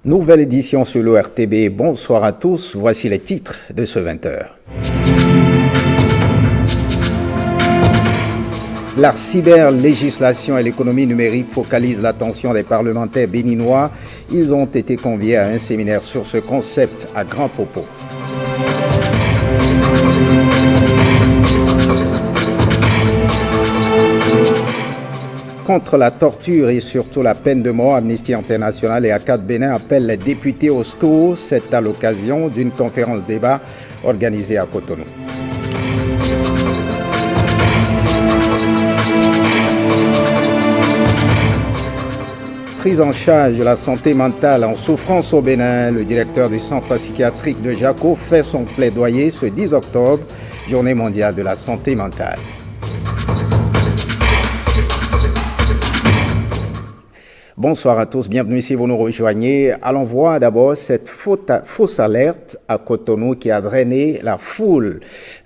Nouvelle édition sur l'ORTB. Bonsoir à tous. Voici les titres de ce 20h. La cyberlégislation et l'économie numérique focalisent l'attention des parlementaires béninois. Ils ont été conviés à un séminaire sur ce concept à Grand Popo. Contre la torture et surtout la peine de mort, Amnesty International et ACAT Bénin appellent les députés au secours. C'est à l'occasion d'une conférence débat organisée à Cotonou. Prise en charge de la santé mentale en souffrance au Bénin, le directeur du centre psychiatrique de Jaco fait son plaidoyer ce 10 octobre, journée mondiale de la santé mentale. Bonsoir à tous, bienvenue si vous nous rejoignez. Allons voir d'abord cette fausse alerte à Cotonou qui a drainé la foule.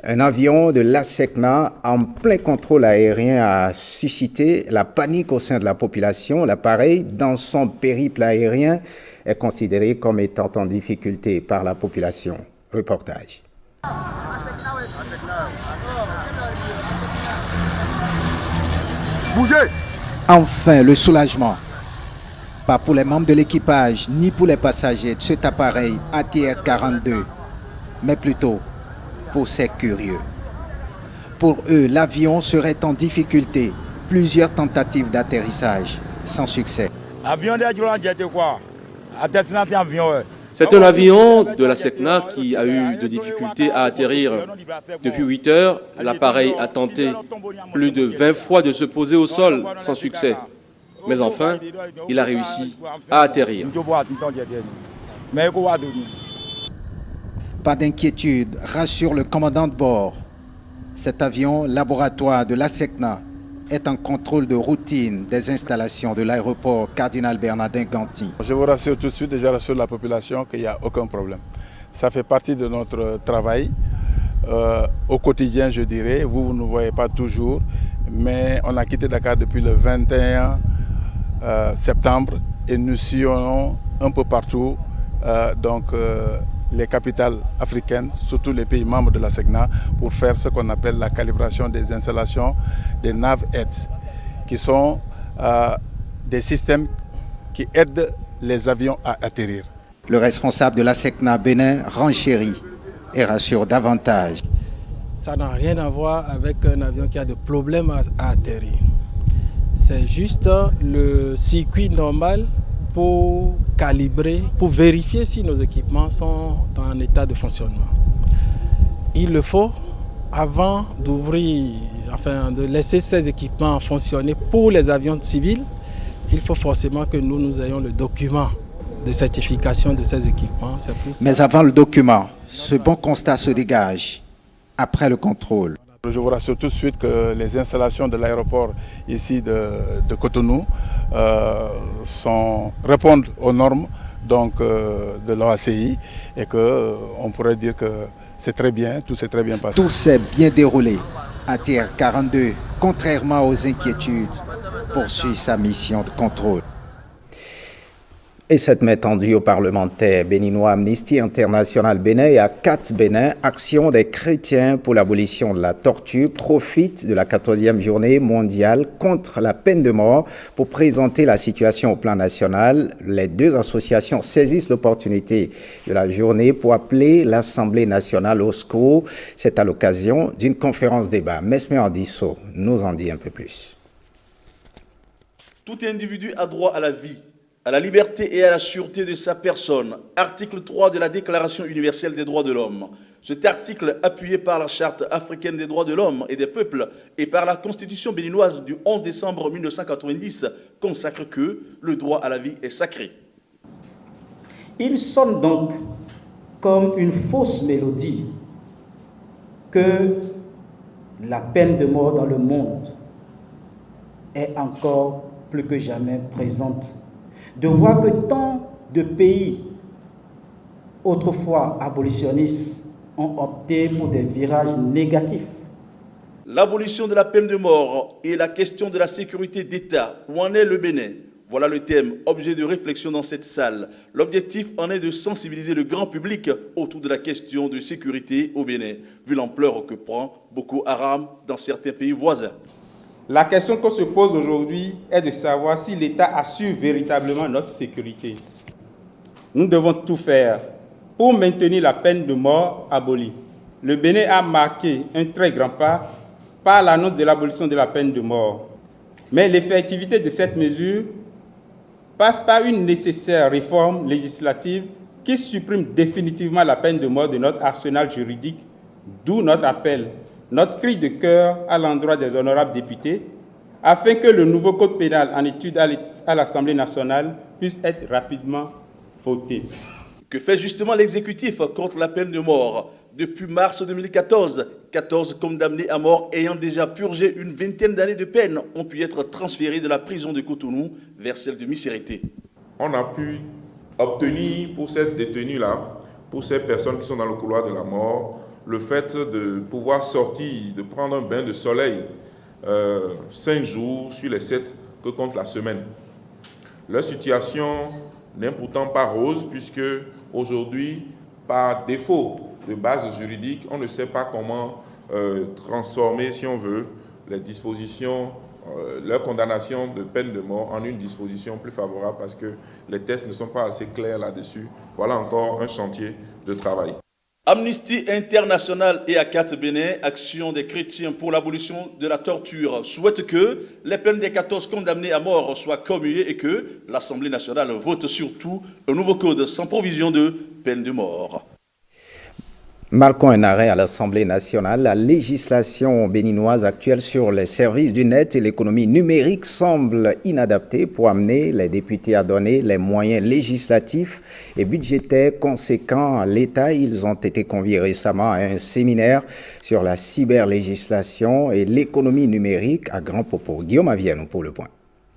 Un avion de l'ASECNA en plein contrôle aérien a suscité la panique au sein de la population. L'appareil, dans son périple aérien, est considéré comme étant en difficulté par la population. Reportage. Bougez! Enfin, le soulagement. Pas pour les membres de l'équipage, ni pour les passagers de cet appareil ATR-42, mais plutôt pour ces curieux. Pour eux, l'avion serait en difficulté. Plusieurs tentatives d'atterrissage, sans succès. C'est un avion de la SECNA qui a eu de difficultés à atterrir. Depuis 8 heures, l'appareil a tenté plus de 20 fois de se poser au sol, sans succès. Mais enfin, il a réussi à atterrir. Pas d'inquiétude, rassure le commandant de bord. Cet avion, laboratoire de l'ASECNA, est en contrôle de routine des installations de l'aéroport Cardinal Bernardin Ganti. Je vous rassure tout de suite, déjà rassure la population qu'il n'y a aucun problème. Ça fait partie de notre travail au quotidien, je dirais. Vous ne voyez pas toujours, mais on a quitté Dakar depuis le 21 septembre et nous sillonnons un peu partout les capitales africaines, surtout les pays membres de la SECNA, pour faire ce qu'on appelle la calibration des installations des NavHeads, qui sont des systèmes qui aident les avions à atterrir. Le responsable de la SECNA Bénin renchérit et rassure davantage. Ça n'a rien à voir avec un avion qui a des problèmes à atterrir. C'est juste le circuit normal pour calibrer, pour vérifier si nos équipements sont en état de fonctionnement. Il le faut avant d'ouvrir, de laisser ces équipements fonctionner pour les avions civils. Il faut forcément que nous ayons le document de certification de ces équipements. C'est pour ça. Mais avant le document, ce bon constat se dégage après le contrôle. Je vous rassure tout de suite que les installations de l'aéroport ici de Cotonou répondent aux normes de l'OACI et qu'on pourrait dire que c'est très bien, tout s'est très bien passé. Tout s'est bien déroulé. ATR-42, contrairement aux inquiétudes, poursuit sa mission de contrôle. Et cette main tendue aux parlementaires béninois Amnesty International Bénin et ACAT Bénin, Action des chrétiens pour l'abolition de la torture, profite de la 14e journée mondiale contre la peine de mort pour présenter la situation au plan national. Les deux associations saisissent l'opportunité de la journée pour appeler l'Assemblée nationale au secours. C'est à l'occasion d'une conférence débat. Mesmer Andisso nous en dit un peu plus. Tout individu a droit à la vie, à la liberté et à la sûreté de sa personne. Article 3 de la Déclaration universelle des droits de l'homme. Cet article, appuyé par la Charte africaine des droits de l'homme et des peuples et par la Constitution béninoise du 11 décembre 1990, consacre que le droit à la vie est sacré. Il sonne donc comme une fausse mélodie que la peine de mort dans le monde est encore plus que jamais présente. De voir que tant de pays autrefois abolitionnistes ont opté pour des virages négatifs. L'abolition de la peine de mort et la question de la sécurité d'État, où en est le Bénin? Voilà le thème, objet de réflexion dans cette salle. L'objectif en est de sensibiliser le grand public autour de la question de sécurité au Bénin, vu l'ampleur que prend Boko Haram dans certains pays voisins. La question qu'on se pose aujourd'hui est de savoir si l'État assure véritablement notre sécurité. Nous devons tout faire pour maintenir la peine de mort abolie. Le Bénin a marqué un très grand pas par l'annonce de l'abolition de la peine de mort. Mais l'effectivité de cette mesure passe par une nécessaire réforme législative qui supprime définitivement la peine de mort de notre arsenal juridique, d'où notre appel, notre cri de cœur à l'endroit des honorables députés, afin que le nouveau code pénal en étude à l'Assemblée nationale puisse être rapidement voté. Que fait justement l'exécutif contre la peine de mort? Depuis mars 2014, 14 condamnés à mort ayant déjà purgé une vingtaine d'années de peine ont pu être transférés de la prison de Cotonou vers celle de Missérété. On a pu obtenir pour cette détenue-là, pour ces personnes qui sont dans le couloir de la mort, le fait de pouvoir sortir, de prendre un bain de soleil 5 jours sur les 7 que compte la semaine. Leur situation n'est pourtant pas rose puisque aujourd'hui, par défaut de base juridique, on ne sait pas comment transformer, si on veut, les dispositions, leur condamnation de peine de mort en une disposition plus favorable parce que les tests ne sont pas assez clairs là-dessus. Voilà encore un chantier de travail. Amnesty International et ACAT Bénin, Action des chrétiens pour l'abolition de la torture, souhaitent que les peines des 14 condamnés à mort soient commuées et que l'Assemblée nationale vote surtout un nouveau code sans provision de peine de mort. Marquons un arrêt à l'Assemblée nationale. La législation béninoise actuelle sur les services du net et l'économie numérique semble inadaptée pour amener les députés à donner les moyens législatifs et budgétaires conséquents à l'État. Ils ont été conviés récemment à un séminaire sur la cyberlégislation et l'économie numérique à Grand Popo. Guillaume Avianou pour le point.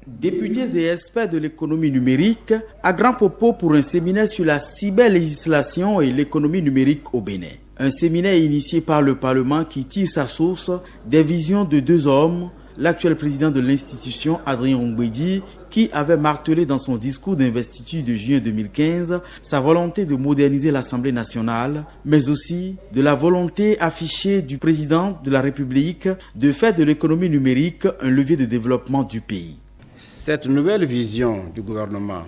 Députés et experts de l'économie numérique à Grand Popo pour un séminaire sur la cyberlégislation et l'économie numérique au Bénin. Un séminaire initié par le Parlement qui tire sa source des visions de deux hommes, l'actuel président de l'institution, Adrien Ongwedi, qui avait martelé dans son discours d'investiture de juin 2015 sa volonté de moderniser l'Assemblée nationale, mais aussi de la volonté affichée du président de la République de faire de l'économie numérique un levier de développement du pays. Cette nouvelle vision du gouvernement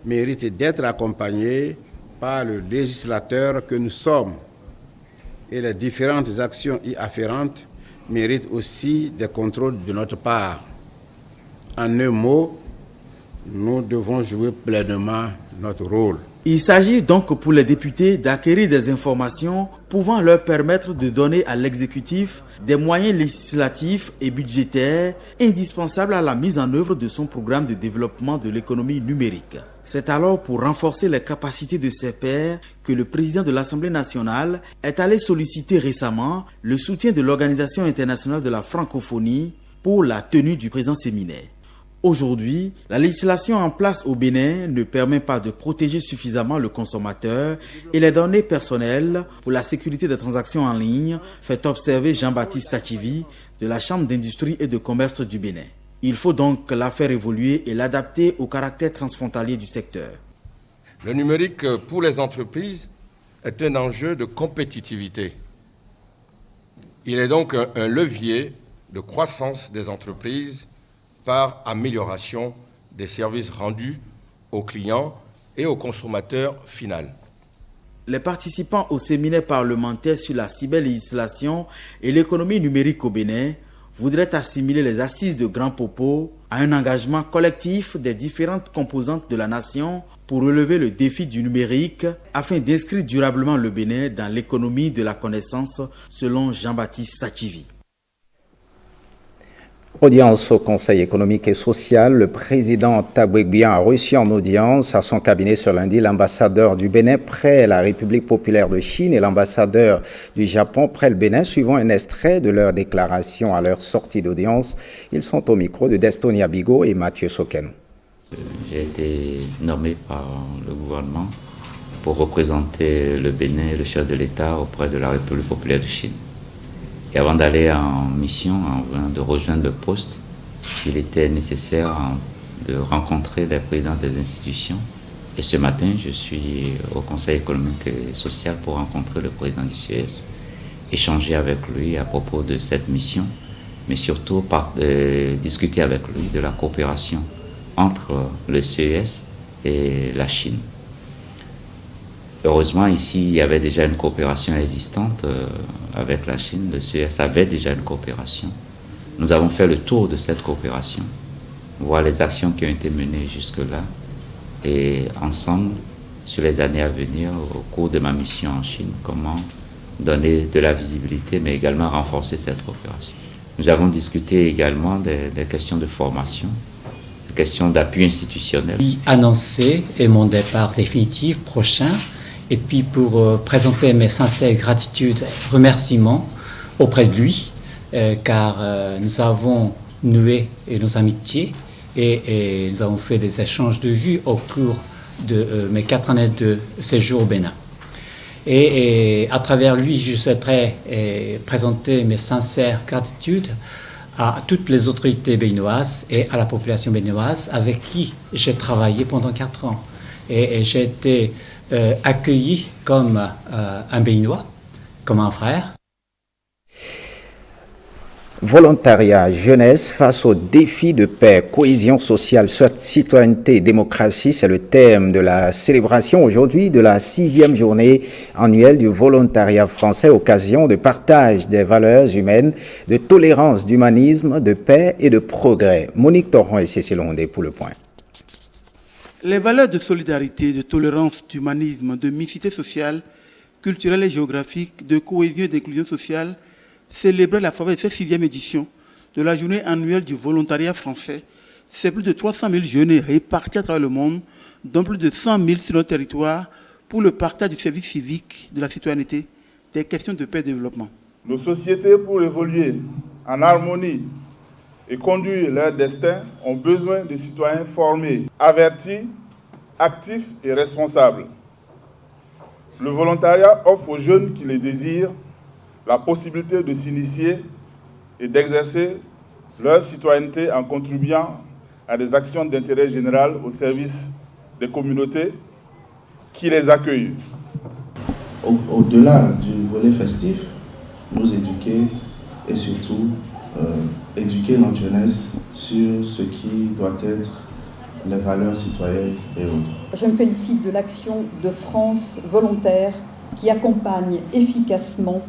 mérite d'être accompagnée par le législateur que nous sommes et les différentes actions y afférentes méritent aussi des contrôles de notre part. En un mot, nous devons jouer pleinement notre rôle. Il s'agit donc pour les députés d'acquérir des informations pouvant leur permettre de donner à l'exécutif des moyens législatifs et budgétaires indispensables à la mise en œuvre de son programme de développement de l'économie numérique. C'est alors pour renforcer les capacités de ses pairs que le président de l'Assemblée nationale est allé solliciter récemment le soutien de l'Organisation internationale de la francophonie pour la tenue du présent séminaire. Aujourd'hui, la législation en place au Bénin ne permet pas de protéger suffisamment le consommateur et les données personnelles pour la sécurité des transactions en ligne, fait observer Jean-Baptiste Sachivi de la Chambre d'industrie et de commerce du Bénin. Il faut donc la faire évoluer et l'adapter au caractère transfrontalier du secteur. Le numérique pour les entreprises est un enjeu de compétitivité. Il est donc un levier de croissance des entreprises par amélioration des services rendus aux clients et aux consommateurs finaux. Les participants au séminaire parlementaire sur la cyberlégislation et l'économie numérique au Bénin voudraient assimiler les assises de Grand Popo à un engagement collectif des différentes composantes de la nation pour relever le défi du numérique afin d'inscrire durablement le Bénin dans l'économie de la connaissance, selon Jean-Baptiste Sachivi. Audience au Conseil économique et social, le président Tabouekbian a reçu en audience à son cabinet ce lundi l'ambassadeur du Bénin près la République populaire de Chine et l'ambassadeur du Japon près le Bénin, suivant un extrait de leur déclaration à leur sortie d'audience. Ils sont au micro de Destonia Bigot et Mathieu Soken. J'ai été nommé par le gouvernement pour représenter le Bénin et le chef de l'État auprès de la République populaire de Chine. Et avant d'aller en mission, de rejoindre le poste, il était nécessaire, de rencontrer les présidents des institutions. Et ce matin, je suis au Conseil économique et social pour rencontrer le président du CES, échanger avec lui à propos de cette mission, mais surtout discuter avec lui de la coopération entre le CES et la Chine. Heureusement, ici, il y avait déjà une coopération existante avec la Chine. Le CES avait déjà une coopération. Nous avons fait le tour de cette coopération, voir les actions qui ont été menées jusque-là, et ensemble, sur les années à venir, au cours de ma mission en Chine, comment donner de la visibilité, mais également renforcer cette coopération. Nous avons discuté également des questions de formation, des questions d'appui institutionnel. Annoncer mon départ définitif prochain, et puis pour présenter mes sincères gratitudes et remerciements auprès de lui, car nous avons noué nos amitiés et nous avons fait des échanges de vues au cours de mes 4 années de séjour au Bénin. Et à travers lui, je souhaiterais présenter mes sincères gratitudes à toutes les autorités béninoises et à la population béninoise avec qui j'ai travaillé pendant 4 ans. Et j'ai été accueilli comme un Béninois, comme un frère. Volontariat, jeunesse face aux défis de paix, cohésion sociale, citoyenneté, démocratie, c'est le thème de la célébration aujourd'hui de la 6e journée annuelle du volontariat français, occasion de partage des valeurs humaines, de tolérance, d'humanisme, de paix et de progrès. Monique Torron et Cécile Ondé pour le point. Les valeurs de solidarité, de tolérance, d'humanisme, de mixité sociale, culturelle et géographique, de cohésion et d'inclusion sociale célébrer la faveur de cette 6e édition de la journée annuelle du volontariat français. C'est plus de 300 000 jeunes répartis à travers le monde, dont plus de 100 000 sur notre territoire, pour le partage du service civique, de la citoyenneté, des questions de paix et de développement. Nos sociétés, pour évoluer en harmonie et conduire leur destin, ont besoin de citoyens formés, avertis, actifs et responsables. Le volontariat offre aux jeunes qui le désirent la possibilité de s'initier et d'exercer leur citoyenneté en contribuant à des actions d'intérêt général au service des communautés qui les accueillent. Au-delà du volet festif, nous éduquer et surtout éduquer notre jeunesse sur ce qui doit être les valeurs citoyennes et autres. Je me félicite de l'action de France Volontaire qui accompagne efficacement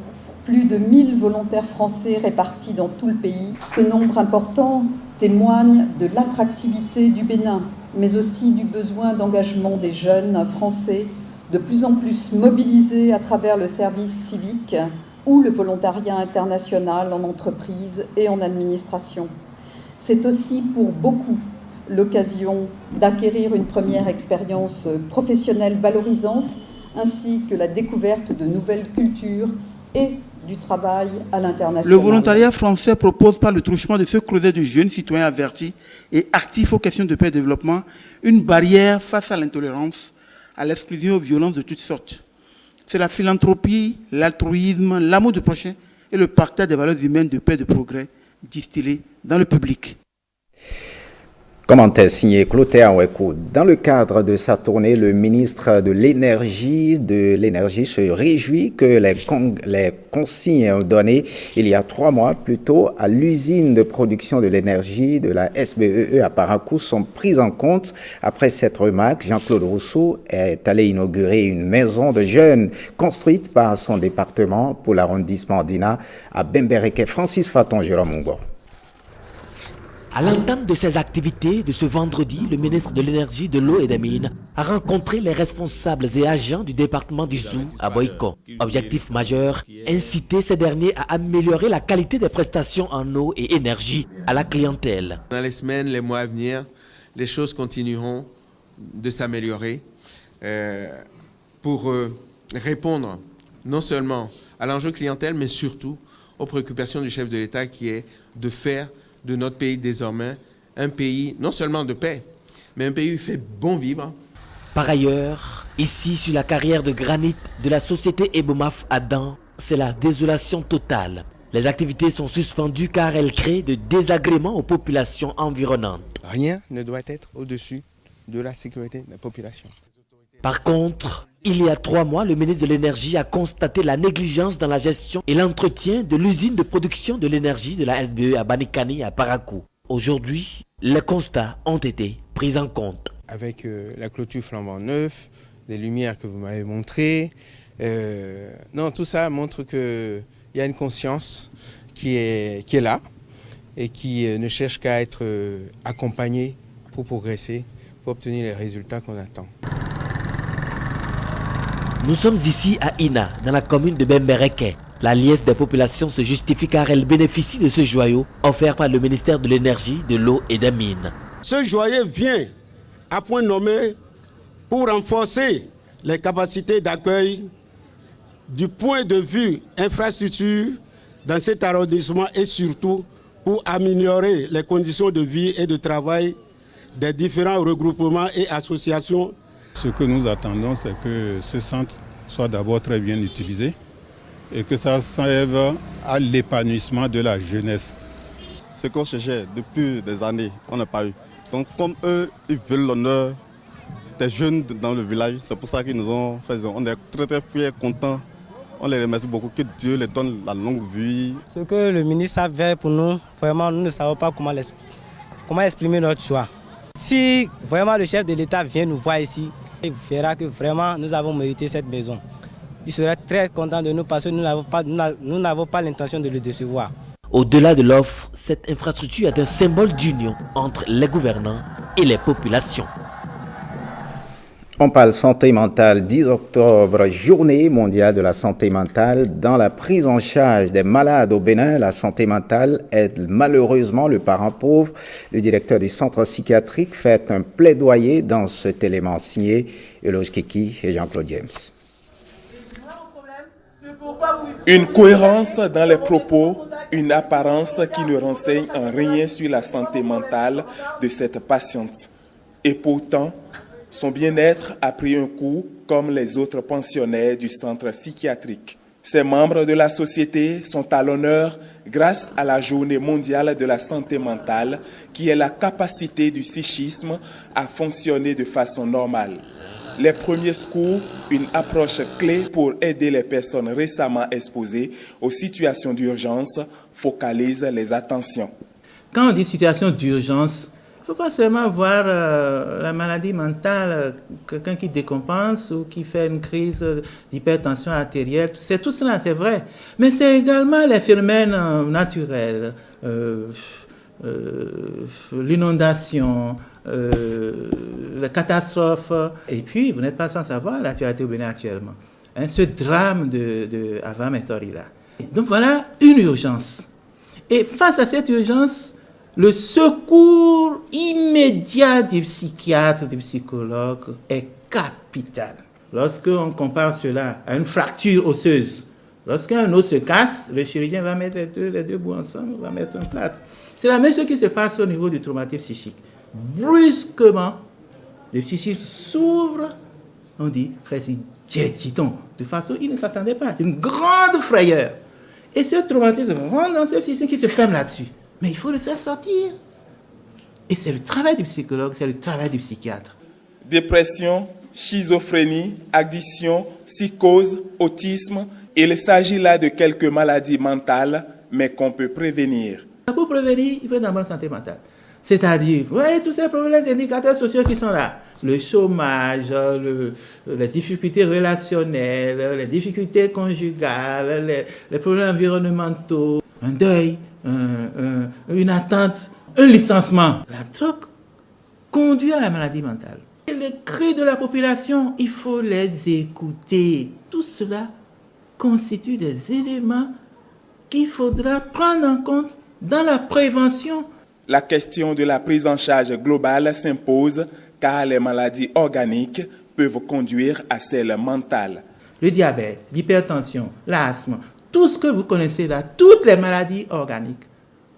plus de 1000 volontaires français répartis dans tout le pays. Ce nombre important témoigne de l'attractivité du Bénin, mais aussi du besoin d'engagement des jeunes français, de plus en plus mobilisés à travers le service civique ou le volontariat international en entreprise et en administration. C'est aussi pour beaucoup l'occasion d'acquérir une première expérience professionnelle valorisante, ainsi que la découverte de nouvelles cultures et du travail à l'international. Le volontariat français propose par le truchement de ce creuset de jeunes citoyens avertis et actifs aux questions de paix et de développement une barrière face à l'intolérance, à l'exclusion et aux violences de toutes sortes. C'est la philanthropie, l'altruisme, l'amour du prochain et le partage des valeurs humaines de paix et de progrès distillés dans le public. Commentaire signé Clotaire Ouekou. Dans le cadre de sa tournée, le ministre de l'Énergie se réjouit que les consignes données il y a 3 mois plus tôt à l'usine de production de l'énergie de la SBEE à Parakou sont prises en compte. Après cette remarque, Jean-Claude Rousseau est allé inaugurer une maison de jeunes construite par son département pour l'arrondissement d'Ina à Bembereke. Francis Faton, Jérôme Mungor. À l'entame de ses activités de ce vendredi, le ministre de l'Énergie, de l'Eau et des Mines a rencontré les responsables et agents du département du Zou à Boyko. Objectif majeur, inciter ces derniers à améliorer la qualité des prestations en eau et énergie à la clientèle. Dans les semaines, les mois à venir, les choses continueront de s'améliorer pour répondre non seulement à l'enjeu clientèle, mais surtout aux préoccupations du chef de l'État qui est de faire de notre pays désormais un pays non seulement de paix, mais un pays où il fait bon vivre. Par ailleurs, ici sur la carrière de granit de la société Ebomaf Adam, c'est la désolation totale. Les activités sont suspendues car elles créent de désagréments aux populations environnantes. Rien ne doit être au-dessus de la sécurité des populations. Par contre, il y a 3 mois, le ministre de l'Énergie a constaté la négligence dans la gestion et l'entretien de l'usine de production de l'énergie de la SBE à Banikani et à Parakou. Aujourd'hui, les constats ont été pris en compte. Avec la clôture flambant neuf, les lumières que vous m'avez montrées, non, tout ça montre qu'il y a une conscience qui est là et qui ne cherche qu'à être accompagnée pour progresser, pour obtenir les résultats qu'on attend. Nous sommes ici à Ina, dans la commune de Bembereke. La liesse des populations se justifie car elle bénéficie de ce joyau offert par le ministère de l'Énergie, de l'Eau et des Mines. Ce joyau vient à point nommé pour renforcer les capacités d'accueil du point de vue infrastructure dans cet arrondissement et surtout pour améliorer les conditions de vie et de travail des différents regroupements et associations. Ce que nous attendons, c'est que ce centre soit d'abord très bien utilisé et que ça serve à l'épanouissement de la jeunesse. Ce qu'on cherchait depuis des années, on n'a pas eu. Donc comme eux, ils veulent l'honneur des jeunes dans le village, c'est pour ça qu'ils nous ont fait. On est très très fiers, contents. On les remercie beaucoup, que Dieu les donne la longue vie. Ce que le ministre a fait pour nous, vraiment, nous ne savons pas comment exprimer notre choix. Si vraiment le chef de l'État vient nous voir ici, il verra que vraiment nous avons mérité cette maison. Il serait très content de nous parce que nous n'avons pas l'intention de le décevoir. Au-delà de l'offre, cette infrastructure est un symbole d'union entre les gouvernants et les populations. On parle santé mentale, 10 octobre, journée mondiale de la santé mentale. Dans la prise en charge des malades au Bénin, la santé mentale est malheureusement le parent pauvre. Le directeur du centre psychiatrique fait un plaidoyer dans cet élément signé Eloge Kiki et Jean-Claude James. Une cohérence dans les propos, une apparence qui ne renseigne en rien sur la santé mentale de cette patiente. Et pourtant, son bien-être a pris un coup comme les autres pensionnaires du centre psychiatrique. Ces membres de la société sont à l'honneur grâce à la Journée mondiale de la santé mentale qui est la capacité du psychisme à fonctionner de façon normale. Les premiers secours, une approche clé pour aider les personnes récemment exposées aux situations d'urgence, focalisent les attentions. Quand on dit situation d'urgence, il ne faut pas seulement voir la maladie mentale, quelqu'un qui décompense ou qui fait une crise d'hypertension artérielle. C'est tout cela, c'est vrai. Mais c'est également les phénomènes naturels, l'inondation, les catastrophes. Et puis, vous n'êtes pas sans savoir l'actualité au Bénin actuellement. Ce drame de Ava Metori-là. Donc voilà une urgence. Et face à cette urgence, le secours immédiat du psychiatre, du psychologue est capital. Lorsqu'on compare cela à une fracture osseuse, lorsqu'un os se casse, le chirurgien va mettre les deux bouts ensemble, va mettre un plâtre. C'est la même chose qui se passe au niveau du traumatisme psychique. Brusquement, le psychique s'ouvre, on dit, de façon il ne s'attendait pas. C'est une grande frayeur. Et ce traumatisme rentre dans ce psychique qui se ferme là-dessus. Mais il faut le faire sortir. Et c'est le travail du psychologue, c'est le travail du psychiatre. Dépression, schizophrénie, addiction, psychose, autisme. Il s'agit là de quelques maladies mentales, mais qu'on peut prévenir. Pour prévenir, il faut une bonne santé mentale. C'est-à-dire, tous ces problèmes d'indicateurs sociaux qui sont là. Le chômage, les difficultés relationnelles, les difficultés conjugales, les problèmes environnementaux, un deuil, une attente, un licenciement. La drogue conduit à la maladie mentale. Et les cris de la population, il faut les écouter. Tout cela constitue des éléments qu'il faudra prendre en compte dans la prévention. La question de la prise en charge globale s'impose car les maladies organiques peuvent conduire à celles mentales. Le diabète, l'hypertension, l'asthme, tout ce que vous connaissez là, toutes les maladies organiques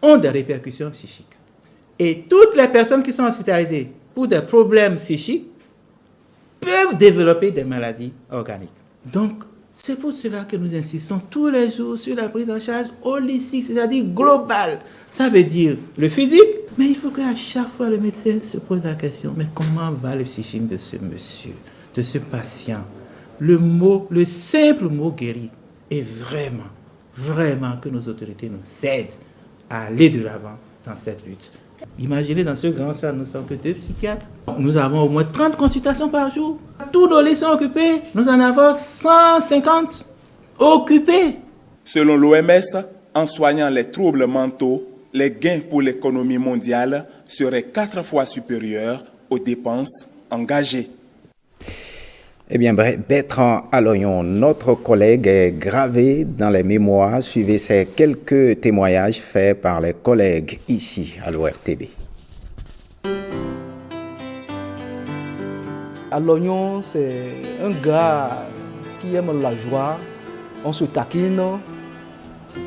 ont des répercussions psychiques. Et toutes les personnes qui sont hospitalisées pour des problèmes psychiques peuvent développer des maladies organiques. Donc, C'est pour cela que nous insistons tous les jours sur la prise en charge holistique, c'est-à-dire globale. Ça veut dire le physique, mais il faut qu'à chaque fois le médecin se pose la question, mais comment va le psychisme de ce monsieur, de ce patient? Le simple mot guéri est vraiment que nos autorités nous aident à aller de l'avant dans cette lutte. Imaginez, dans ce grand salle, nous ne sommes que 2 psychiatres. Nous avons au moins 30 consultations par jour. Tous nos lits sont occupés. Nous en avons 150 occupés. Selon l'OMS, en soignant les troubles mentaux, les gains pour l'économie mondiale seraient 4 fois supérieurs aux dépenses engagées. Eh bien, Bertrand Aloyon, notre collègue, est gravé dans les mémoires. Suivez ces quelques témoignages faits par les collègues ici à l'ORTB. Aloyon, c'est un gars qui aime la joie, on se taquine.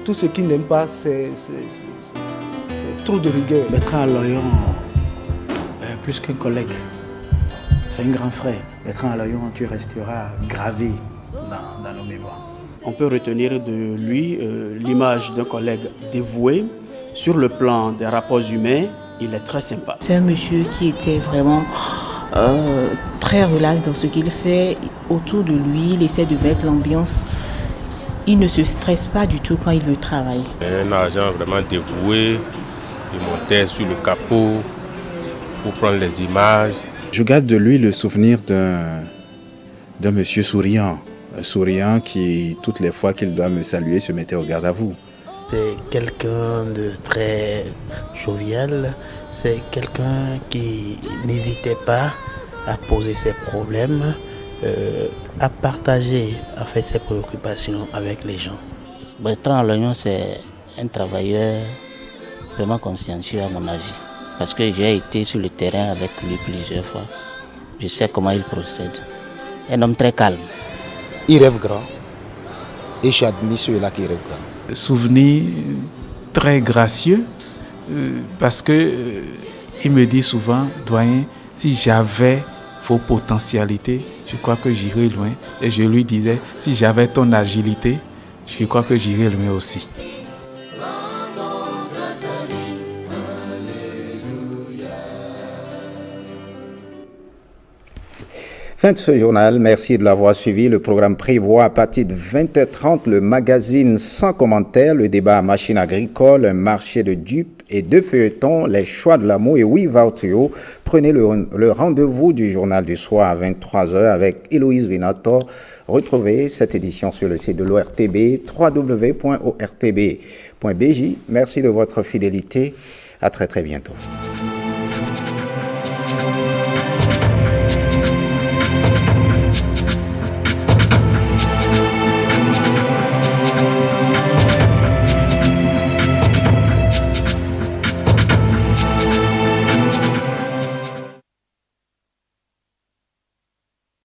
Tout ce qu'il n'aime pas, c'est trop de rigueur. Bertrand Aloyon, plus qu'un collègue, c'est un grand frère. Bertrand Aloyon, tu resteras gravé dans nos mémoires. On peut retenir de lui l'image d'un collègue dévoué. Sur le plan des rapports humains, il est très sympa. C'est un monsieur qui était vraiment très relax dans ce qu'il fait. Autour de lui, il essaie de mettre l'ambiance. Il ne se stresse pas du tout quand il veut travailler. Un agent vraiment dévoué, il montait sur le capot pour prendre les images. Je garde de lui le souvenir d'un monsieur souriant. Un souriant qui, toutes les fois qu'il doit me saluer, se mettait au garde à vous. C'est quelqu'un de très jovial. C'est quelqu'un qui n'hésitait pas à poser ses problèmes, à partager ses préoccupations avec les gens. Bertrand Aloyon, c'est un travailleur vraiment consciencieux à mon avis. Parce que j'ai été sur le terrain avec lui plusieurs fois. Je sais comment il procède. Un homme très calme. Il rêve grand. Et j'admire ceux-là qui rêvent grand. Souvenir très gracieux. Parce que il me dit souvent, doyen, si j'avais vos potentialités, je crois que j'irais loin. Et je lui disais, si j'avais ton agilité, je crois que j'irais loin aussi. Fin de ce journal, merci de l'avoir suivi. Le programme prévoit à partir de 20h30 le magazine sans commentaire, le débat à machine agricole, un marché de dupes et de feuilletons, les choix de l'amour et oui, Vartuo. Prenez le rendez-vous du journal du soir à 23h avec Héloïse Vinator. Retrouvez cette édition sur le site de l'ORTB, www.ortb.bj. Merci de votre fidélité. À très bientôt.